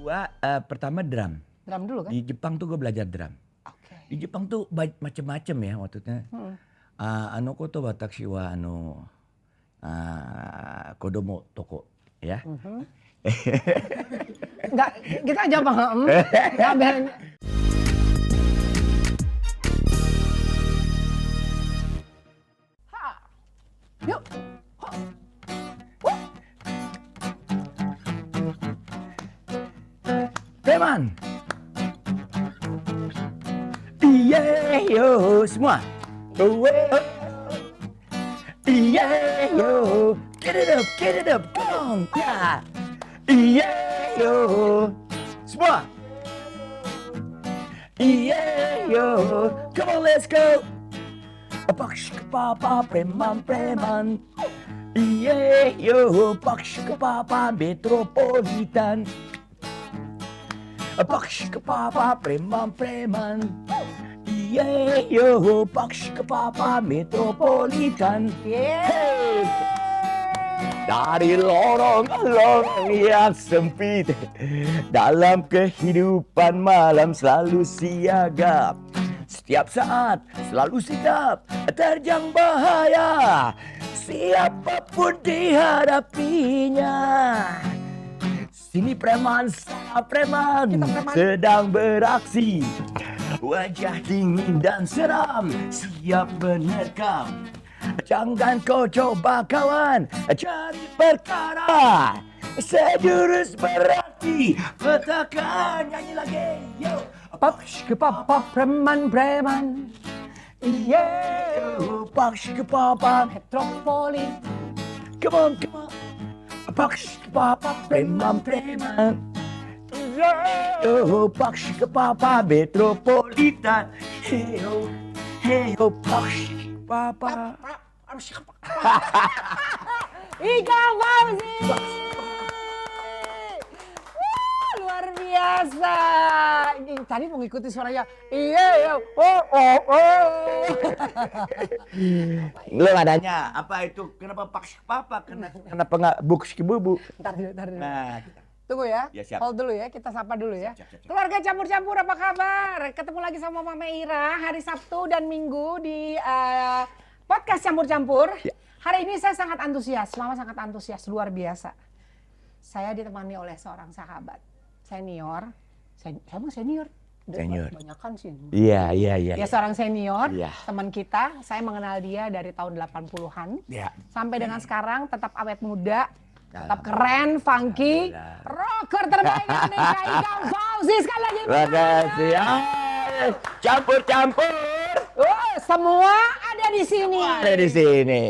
kedua pertama drum. Drum dulu kan? Di Jepang tuh gue belajar drum. Oke. Di Jepang tuh macem-macem ya maksudnya. Koto watashi wa kodomo toko ya. Enggak, kita aja paham. Enggak biarin. Ha. Yuk. Ha. Wah. Preman. Iya yo semua. Iya yo. Get it up, come on. Ya. Iya yo. Semua. Iya yo. Come on, let's go. Paksh papa preman. Iya yo. Paksh papa metropolitan. Paksh papa preman. Iya yo. Paksh papa metropolitan. Hey. Dari lorong-lorong yang sempit, dalam kehidupan malam selalu siaga. Setiap saat selalu sigap, terjang bahaya, siapapun dihadapinya. Sini preman, sana preman, sedang beraksi. Wajah dingin dan seram, siap menerkam. Jangan kau coba kawan, cari perkara. Sejurus berarti, petakan nyanyi lagi. Yo, Paksh ke papa preman. yo, paksh ke papa Metropoli. Come on. Paksh ke papa preman. Yo, paksh ke papa metropolitan. Hey, paksh ke papa. Ikang Fauzi. Wah, luar biasa. Ini tadi mau ngikutin suaranya. Iya. Oh. Lu adanya apa itu? Kenapa paksh papa? Kenapa nggak buks bubu? Ntar dulu. Nah, Tunggu ya. Ya, siap. Hold dulu ya, kita sapa dulu ya. Siap. Keluarga campur-campur apa kabar? Ketemu lagi sama Mama Ira hari Sabtu dan Minggu di podcast campur-campur. Ya. Hari ini saya sangat antusias, Mama sangat antusias, luar biasa. Saya ditemani oleh seorang sahabat senior. Saya mah senior. Udah Senior. Kebanyakan sih. Iya. Dia seorang senior, Iya. teman kita. Saya mengenal dia dari tahun 80-an. Ya. Sampai dengan sekarang tetap awet muda, tetap keren, funky, rocker terbaik Indonesia, Ikang Fauzi. Sekali lagi. Makasih. Campur-campur. Semua ada di sini. Ada di sini.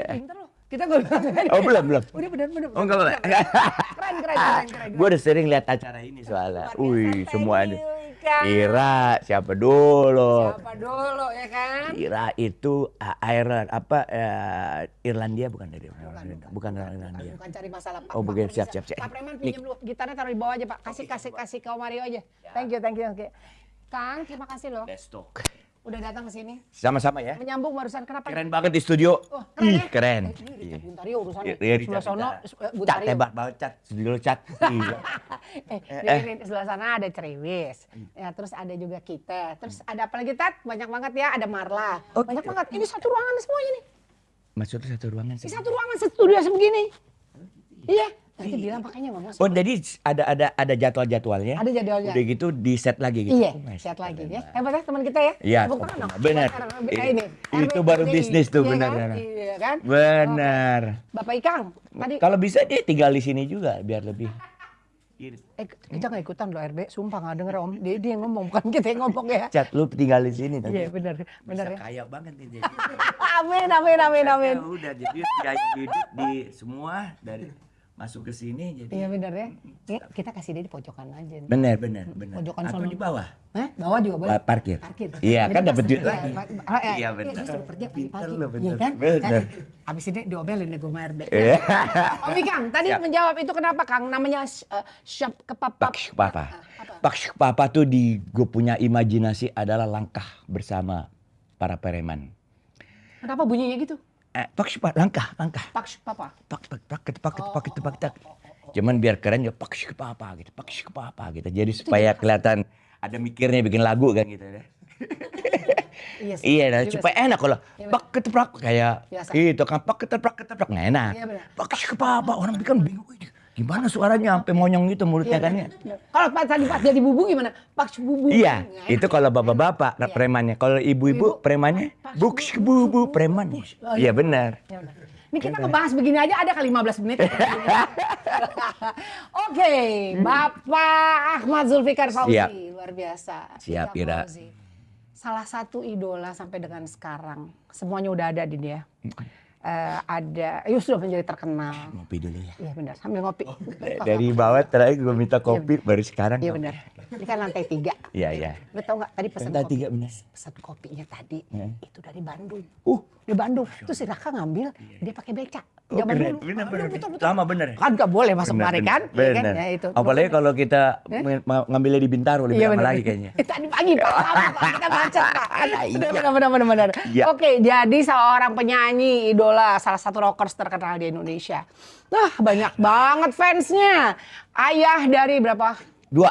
Pinter loh. Kita gue bilang. Oh, belum. Udah bener. Oh, enggak boleh. Keren. Gue udah sering lihat acara ini soalnya. Wih, semua ada. Ikang. Ira, siapa dulu? Siapa dulu ya kan? Ira itu Ireland Irlandia bukan dari bukan Irlandia. Bukan cari masalah Pak. Oh, bukan. Siap. Pak Preman pinjam dulu gitarnya, taruh di bawah aja Pak. Kasih ke Mario aja. Thank you. Kang, terima kasih loh. Let's talk. Udah datang ke sini. Sama-sama ya. Menyambung barusan kenapa? Keren banget di studio. Oh, Ih, keren. keren. Ini Richard Buntario urusannya. Iya, Sebelah sono Cat Buntario. tebak banget, Cat. Studio Cat. Iya. Jadi sebelah sana ada Ceriwis. Ya, terus ada juga kita. Terus ada apa lagi Tat? Banyak banget ya, ada Marla. Oh, Banyak gitu. banget. Ini satu ruangan semuanya nih. Maksudnya satu ruangan Ini sih. satu ruangan studio sebegini. Iya. Nanti bilang makanya Mama. Oh, jadi ada jadwal-jadwalnya. Ada jadwalnya. Udah gitu di set lagi gitu. Iya, Oh, nice. lihat lagi Keren ya. banget. Hebat ya teman kita ya. Iya, Tepuk tangan dong. benar. Ini. Itu baru RBDI. bisnis tuh, Iya benar, kan? benar. Iya kan? Benar. Bapak Ikang, tadi Kalau bisa dia tinggal di sini juga biar lebih. kita nggak ikutan loh RB, sumpah nggak denger Om. Dia yang ngomong, bukan kita yang ngomong ya. Cat, lu tinggal di sini Iya tadi. benar Bisa ya. kaya banget nih. Amin. Ya udah, jadi gaya hidup di semua dari masuk ke sini jadi. Iya benar ya. Ini kita kasih dia di pojokan aja. nih. Benar. Pojokan Atau sono. di bawah. Hah? Bawah juga boleh. Parkir. Parkir. Iya, Jadi kan pas dapat duit kerja, lagi. Iya, benar. Dia suruh kerja Pinter pagi-pagi. lu, bener. Iya kan? Bener. Habis ini diomelin nih gue sama RB. Iya. Om Ikang, tadi Siap. menjawab itu kenapa Kang? Namanya shop kepapap. Paksh Papa. Paksh Papa tuh gue punya imajinasi adalah langkah bersama para preman. Kenapa bunyinya gitu? Paksh Papa, langkah. Paksh papa. Pak. Cuman biar keren ya paksyuk papa gitu, paksyuk papa gitu. Jadi supaya kelihatan ada mikirnya bikin lagu kan gitu ya. Iya sih. Iya, nah, Juga supaya sih. enak kalau Iya, pak keteprak kayak Biasa. itu kan pak keteprak nggak enak. Iya, benar. Paksyuk papa orang bikin bingung. "Wih, gimana suaranya sampai monyong gitu mulutnya kan ya. Kalau tadi pas jadi bubu gimana? Pak bubu. Iya, Nggak itu enak. kalau bapak-bapak Iya. premannya. Kalau ibu-ibu premannya buks bubu preman. Iya benar. Ya udah. Ini kita ngebahas begini aja ada kali 15 menit. Oke, Bapak Ahmad Zulfikar Fauzi, Siap. luar biasa. Siap, Ika Ira. Fauzi. Salah satu idola sampai dengan sekarang. Semuanya udah ada di dia. Ada, sudah menjadi terkenal. Ngopi dulu ya. Iya benar, sambil ngopi. Dari bawah terakhir gue minta kopi baru sekarang. Iya kopi. benar. Ini kan lantai 3. Iya, iya. Lu tau gak tadi pesan Lantai kopi? 3 benar. Pesan kopinya tadi itu dari Bandung. Di Bandung. Terus si Raka ngambil, dia pakai beca. Oh, Zaman keren. dulu. Benar, Aduh, benar. betul. Lama benar. Kan gak boleh masuk mari kan? Iya kan? Benar. Ya, itu. Apalagi kalau kita ngambilnya di Bintaro lebih Iya lama benar. lagi kayaknya. Tadi pagi Pak, lama, Pak. Kita macet Pak. Iya. Benar. Iya. Oke, jadi seorang penyanyi idola, salah satu rockers terkenal di Indonesia. Banyak banget fansnya. Ayah dari berapa? 2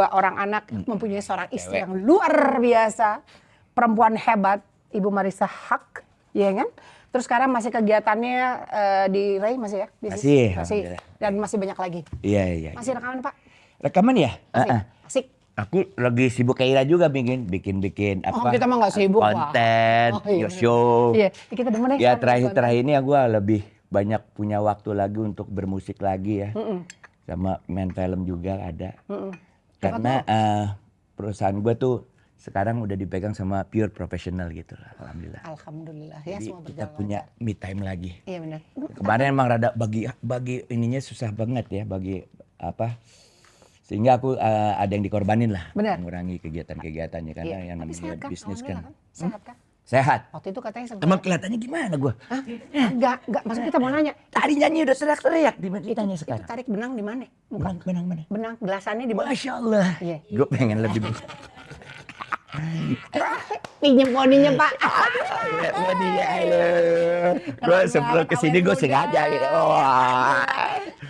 orang anak, mempunyai seorang istri yang luar biasa. Perempuan hebat, Ibu Marissa Haq, ya kan? Terus sekarang masih kegiatannya di Ray masih ya? Bisnis? Masih, Masih. alhamdulillah. Dan masih banyak lagi. Iya. Masih rekaman Pak? Rekaman ya? Masih? Asik. Aku lagi sibuk kayak Ira juga bikin apa? Kita mah nggak sibuk, Pak. konten, Iya. show. Iya, kita demen Ya sekarang terakhir ini gue lebih banyak punya waktu lagi untuk bermusik lagi ya. Sama main film juga ada. Karena perusahaan gue tuh sekarang udah dipegang sama pure professional gitu lah. Alhamdulillah. Alhamdulillah ya, Jadi semua kita berjalan punya lancar. me time lagi. Iya benar. Kemarin emang rada bagi ininya susah banget ya bagi apa. Sehingga aku ada yang dikorbanin lah. Benar. Mengurangi kegiatan-kegiatannya karena Iya. yang Tapi namanya sehat kan? bisnis Alhamdulillah kan. Sehat kan? Sehat. Waktu itu katanya sempat. Emang kelihatannya gimana gua? Hah? Enggak. Maksud kita mau nanya. Tadi nyanyi udah teriak-teriak ditanya Itu sekarang. tarik benang di mana? Bukan. Benang mana? Benang gelasannya di mana? Masya Allah. Iya. Gue pengen lebih. Pinjem poninya Pak. Gue sebelum kesini gue sengaja gitu. Wah.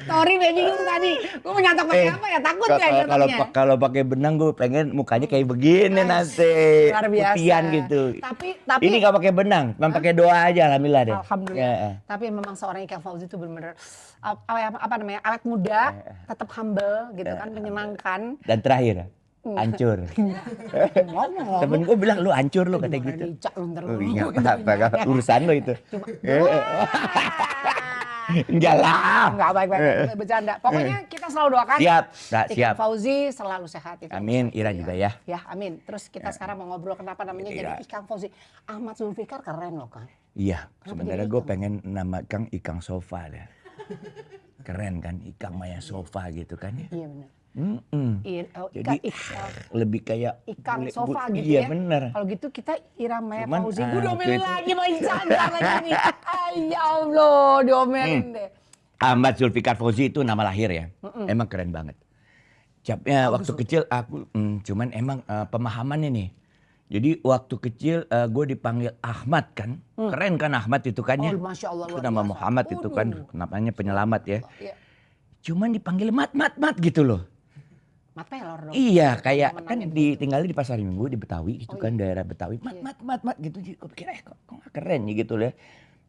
Sorry baby lu tadi. Gue mau nyatok pakai apa ya? Takut ya Kalau nyatoknya. kalau pakai benang gue pengen mukanya kayak begini nanti. Luar biasa. Putihan gitu. Tapi Ini nggak pakai benang, cuma pakai doa aja alhamdulillah deh. Alhamdulillah. Ya. Tapi memang seorang Ikang Fauzi itu benar-benar apa namanya? Awet muda, tetap humble gitu kan, menyenangkan. Dan terakhir, hancur. Ngomong. Temen gue bilang lu hancur lu katanya gitu. Dicak lu ntar Oh, lu. iya, apa urusan lo itu. Enggak lah. Enggak baik-baik bercanda. Pokoknya kita selalu doakan. Siap, Kak, Ikang siap. Fauzi selalu sehat. Amin, Ira juga ya. Ya, amin. Terus kita sekarang mau ngobrol kenapa namanya Ira. jadi Ikang Fauzi. Ahmad Zulfikar keren loh, Kang. Iya, sebenarnya gue Ikang? pengen nama Kang Ikang Sofa deh. Keren kan, Ikang Maya Sofa gitu kan ya. Iya benar. Jadi lebih kayak Ikang boleh- Sofa bo- gitu iya, ya. bener. Kalau gitu kita Ira Maya Cuman, Fauzi. Gue waktu diomelin itu- lagi main canda lagi nih. Ay, ya Allah, diomelin deh. Ahmad Zulfikar Fauzi itu nama lahir ya. Emang keren banget. Capnya waktu kecil aku cuman emang pemahamannya nih. Jadi waktu kecil gue dipanggil Ahmad kan. Keren kan Ahmad itu kan ya. Oh, Masya Allah, Itu luar nama biasa. Muhammad itu kan namanya penyelamat ya. Iya. Cuman dipanggil mat gitu loh. Mat pelor dong. Iya kayak Namanya kan begitu. tinggalnya di Pasar Minggu di Betawi itu kan daerah Betawi. Mat gitu. Gue pikir kok gak keren ya gitu loh.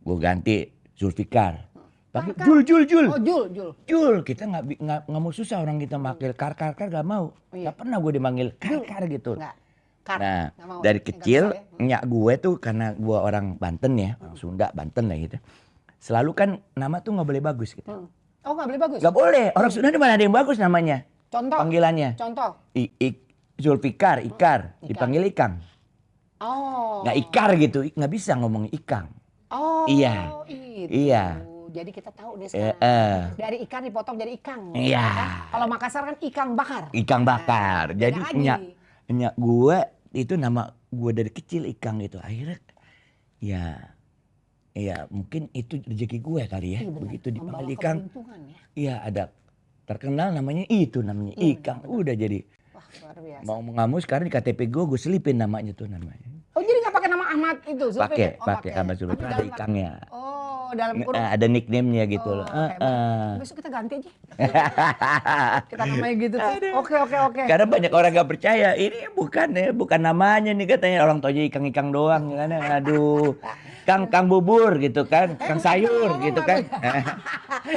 Gue ganti Zulfikar. Pakai Jul. Oh, Jul. Jul, kita nggak mau susah orang kita manggil kar gak mau. Iya. Gak pernah gue dimanggil kar gitu. Enggak. Kar. Nah Nggak mau. dari Nggak kecil bisa ya. nyak gue tuh karena gue orang Banten ya, orang Sunda Banten lah gitu. Selalu kan nama tuh nggak boleh bagus gitu. Oh, nggak boleh bagus? Nggak boleh, orang Sunda di mana ada yang bagus namanya. Contoh. Panggilannya. Contoh. Zulfikar, Ikar, dipanggil Ikang. Oh. Nggak Ikar gitu, nggak bisa ngomong Ikang. Oh. Iya. Itu. Iya. Jadi kita tahu nih sekarang. Eh, Dari ikan dipotong jadi ikang. Iya. Kalau Makassar kan ikang bakar. Ikang bakar. Jadi beda lagi. nyak gue itu nama gue dari kecil Ikang itu. Akhirnya ya mungkin itu rezeki gue kali ya. Iya, benar. Begitu Membawa dipanggil Ikang. keberuntungan ya. Iya ada terkenal namanya namanya Iya, Ikang. benar. Udah jadi Wah, luar biasa. mau nggak mau sekarang di KTP gue selipin namanya tuh namanya. Oh, jadi nggak pakai nama Ahmad itu? Zulfikar? Pakai Oh, pakai Ahmad Zulfikar Tapi ada jangan Ikangnya. Oh, dalam kurung. Ada nickname-nya gitu loh. Besok kita ganti aja. Kita namanya gitu. Oke. Karena banyak orang gak percaya, ini bukan namanya nih katanya, orang tau aja ikang-ikang doang kan. Aduh, Kang bubur gitu kan, Kang sayur gitu kan.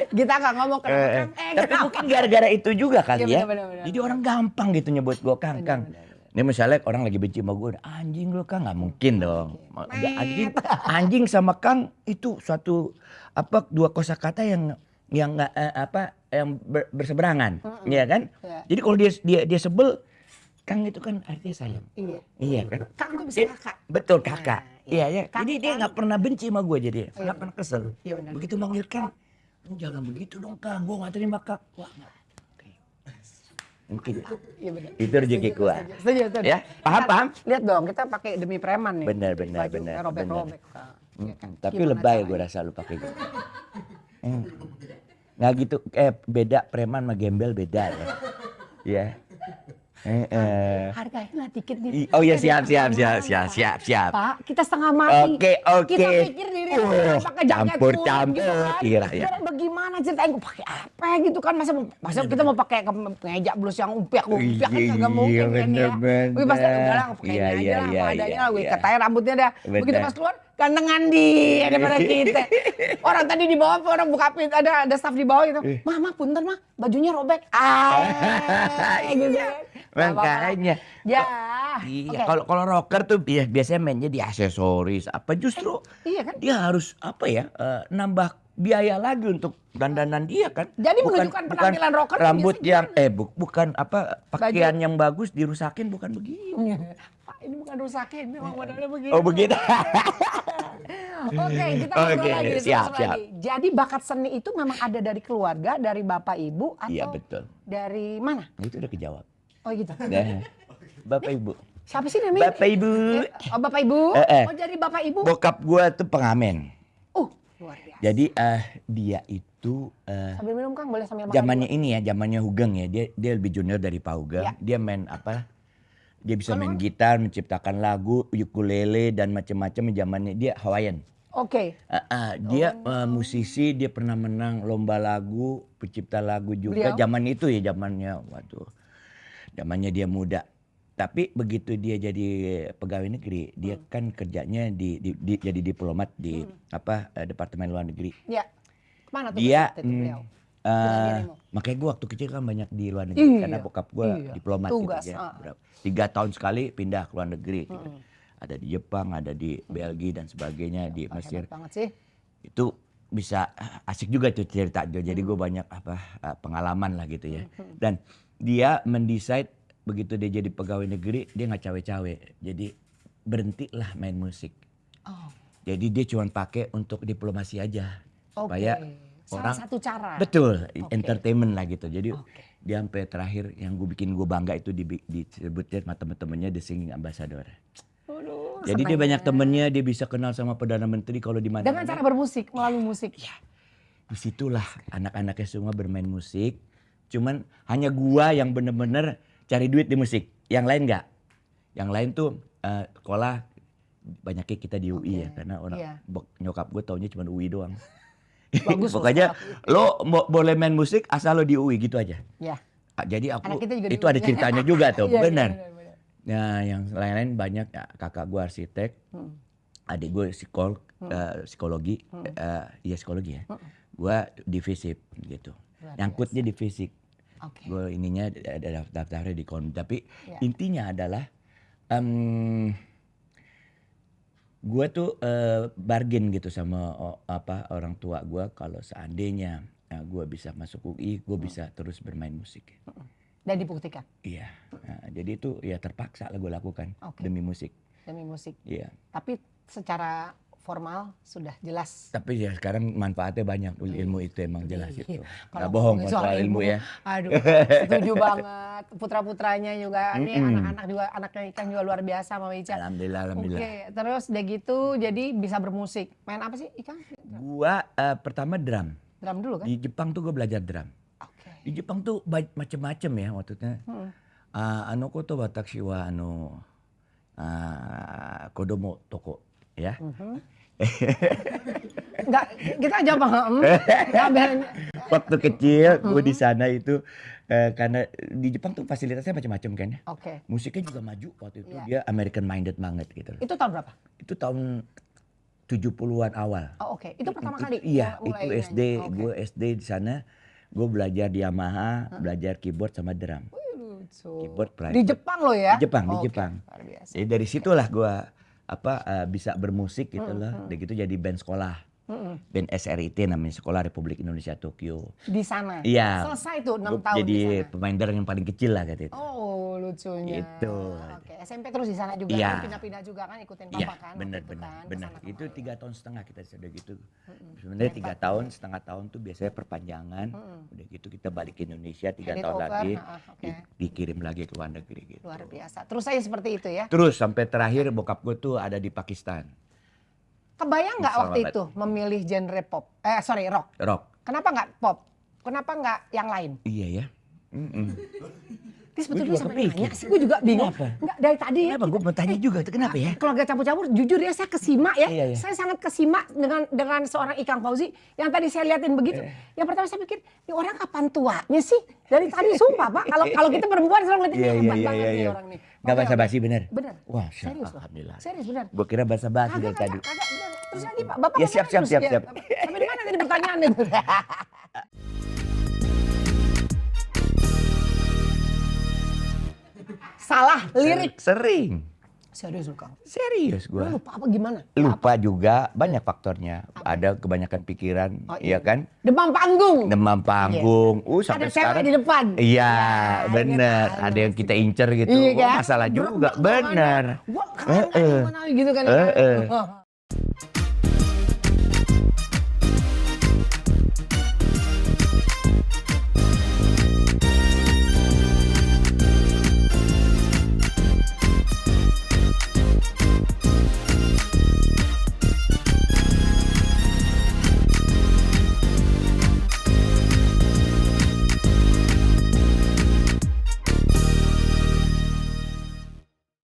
Kita nggak ngomong kenapa Tapi mungkin gara-gara itu juga kali ya. Iya, bener. Jadi orang gampang gitu nyebut gue Kang. Ini misalnya orang lagi benci sama gue, anjing lu Kang, nggak mungkin dong. Anjing sama Kang itu suatu dua kosakata yang nggak yang berseberangan, ya kan? Iya. Jadi kalau dia sebel, Kang itu kan artinya sayang. Iya kan? Kang tuh bisa kakak. Betul kakak. Iya ya. Kang, Jadi dia nggak pernah benci sama gue jadi, nggak pernah kesel. Iya, benar. Begitu manggil Kang, lu jangan begitu dong Kang, gue nggak terima Kang. Wah, nggak. Mungkin Iya benar. itu rezeki gua. Setuju. Ya, paham? Lihat dong, kita pakai demi preman nih. Benar. Bajunya robek-robek. Ya kan? Tapi Gimana lebay caranya? gue rasa lu pakai gitu. Nggak gitu, beda preman sama gembel beda ya. Iya. Hargain lah dikit nih. Oh iya siap. Pak, kita setengah mati. Oke. Kita pikir diri pakai jaket Campur, gitu kan. kira ya. Kira bagaimana ceritain gue pakai apa gitu kan, masa kita mau pakai kemeja blus yang umpiak kan kagak mungkin kan ya. Wih pasti udahlah pakai ini aja lah apa adanya lah, wih katanya rambutnya dah. Begitu pas keluar gantengan daripada kita. Orang tadi di bawah, orang buka pintu, ada staff di bawah gitu. Mah punten mah, bajunya robek. Gitu kan. Makanya. Ya. Iya, kalau rocker tuh biasanya mainnya di aksesoris apa justru Iya kan? dia harus nambah biaya lagi untuk dandanan dia kan. Jadi menunjukkan penampilan rocker rambut biasanya yang bukan pakaian yang bagus dirusakin, bukan begini. Pak, ini bukan rusakin, memang modelnya begini. Oh begitu. Oke, kita ngobrol lagi. Siap. Jadi bakat seni itu memang ada dari keluarga, dari bapak ibu atau Iya betul. dari mana? Itu udah kejawab. Oh gitu. Nah, Bapak Ibu. Siapa sih namanya? Bapak Ibu. Oh Bapak Ibu. Oh dari Bapak Ibu. Bokap gua tuh pengamen. Luar biasa. Jadi dia itu Sambil minum Kang, boleh sambil makan. zamannya ini ya, zamannya Hugeng ya. Dia lebih junior dari Pak Hugeng. Ya. Dia main Dia bisa main gitar, menciptakan lagu, ukulele dan macam-macam. Zamannya dia Hawaiian. Oke. Dia musisi, dia pernah menang lomba lagu, pencipta lagu juga. Beliau? Zaman itu ya, zamannya dia muda. Tapi begitu dia jadi pegawai negeri, dia kan kerjanya jadi diplomat di Departemen Luar Negeri. Ya. Kemana tuh? Dia beliau? makanya gue waktu kecil kan banyak di luar negeri karena bokap gue diplomat Tugas, gitu ya. 3 tahun sekali pindah ke luar negeri gitu. Ada di Jepang, ada di Belgia dan sebagainya, di Mesir. Hebat banget sih. Itu bisa asik juga tuh cerita. Jadi gue banyak pengalaman lah gitu ya. Dan dia mendesain begitu dia jadi pegawai negeri, dia nggak cawe-cawe. Jadi berhentilah main musik. Jadi dia cuma pakai untuk diplomasi aja. Supaya Salah satu cara. Betul, entertainment lah gitu. Jadi dia sampai terakhir yang bikin gue bangga itu disebutnya sama temen-temennya The Singing Ambassador. Jadi dia banyak temennya, dia bisa kenal sama Perdana Menteri kalau di mana. Dengan cara bermusik, melalui musik. Ya, disitulah anak-anaknya semua bermain musik. Cuman hanya gua yang bener-bener cari duit di musik. Yang lain enggak. Yang lain tuh sekolah banyaknya kita di UI ya. Karena nyokap gue taunya cuma UI doang. Bagus. Pokoknya lo boleh main musik asal lo di UI gitu aja. Ya. Jadi aku juga itu ada ceritanya juga tuh, Iya, benar. Nah yang lain-lain banyak, kakak gue arsitek, adik gue psikologi, psikologi ya. Gue di FISIP gitu, nyangkutnya di fisik. Gue ininya ada daftarnya di tapi intinya adalah gue tuh bargain gitu sama orang tua gue kalau seandainya gue bisa masuk UI, gue bisa terus bermain musik. Dan dibuktikan? Iya, jadi itu ya terpaksa lah gue lakukan demi musik. Demi musik? Iya. Tapi secara formal sudah jelas. Tapi ya sekarang manfaatnya banyak, ilmu itu emang jelas itu. Kalau bohong soal ilmu ya. Aduh, setuju banget. Putra-putranya juga, nih anak-anak juga, anaknya Ikang juga luar biasa Mama Ica. Alhamdulillah. Oke, terus udah gitu jadi bisa bermusik. Main apa sih Ikang? Gua pertama drum. Drum dulu kan? Di Jepang tuh gue belajar drum. Di Jepang tuh macem-macem ya maksudnya. Koto watashi wa kodomo toko ya. Enggak, kita aja paham. Enggak biar Waktu kecil gue di sana itu karena di Jepang tuh fasilitasnya macam-macam kan ya. Oke. Musiknya juga maju waktu itu, Iya. dia American minded banget gitu loh. Itu tahun berapa? Itu tahun 70-an awal. Oh, oke. Itu pertama kali. Iya, mulai itu nyanyi. SD, Oke. gue SD di sana. Gue belajar di Yamaha, belajar keyboard sama drum. Lucu. Keyboard private. Di Jepang lo ya? Di Jepang, di Oke, Jepang. Luar biasa. Jadi dari situlah gue bisa bermusik gitu loh. Udah gitu jadi band sekolah. Band SRIT namanya, Sekolah Republik Indonesia Tokyo. Di sana. Iya. Selesai tuh 6 Gua tahun jadi di sana. pemain drum yang paling kecil lah gitu. Oh, lucunya. Gitu. Oke, SMP terus di sana juga. Iya. Kan pindah-pindah juga kan ikutin Iya, papa kan. benar waktu itu benar kan, benar. kesana Itu kemari. 3 tahun setengah kita sudah gitu. Sebenarnya 3 tahun setengah tahun tuh biasanya perpanjangan. Udah gitu kita balik ke Indonesia 3 Edit tahun over, lagi, oke. dikirim lagi ke luar negeri gitu. Luar biasa. Terus saya seperti itu ya. Terus sampai terakhir bokap gue tuh ada di Pakistan, Kebayang nggak waktu Islamabad. itu memilih genre pop? Rock. rock. Kenapa nggak pop? Kenapa nggak yang lain? Iya ya. Ini sebetulnya juga sampai kepikir. nanya sih, gue juga bingung. Kenapa? Nggak, dari tadi ya. Kenapa gue mau tanya juga tuh kenapa ya? Keluarga campur-campur, jujur ya saya kesimak ya. Iya, iya. Saya sangat kesimak dengan seorang Ikang Fauzi yang tadi saya liatin begitu. Yang pertama saya pikir, ini orang kapan tuanya sih? Dari tadi sumpah Pak, kalau kita perempuan selalu ngeliatin ini hebat banget nih orang nih. Gak Oke, basa-basi oke. bener? Bener. Wah, Serius loh. alhamdulillah. Serius bener. Gue kira basa-basi dari Kagak, tadi. kagak, bener. Terus lagi Pak, Bapak Ya, siap, ngomongnya siap, terus. siap. Sampai di mana tadi pertanyaannya? Salah lirik. Sering. Serius lu Kang? Serius Lu gue. lupa apa gimana? Lupa juga, banyak faktornya. Ada kebanyakan pikiran, Oh, iya kan? Demam panggung. Demam panggung. Ada Sampai cewek sekarang. di depan. Iya, Ya, bener. ingat, Ada yang kita incer gitu. Iya Wah, kan? masalah juga. Berat banget. Bener. Wah, keren kan gimana gitu kan. Ya?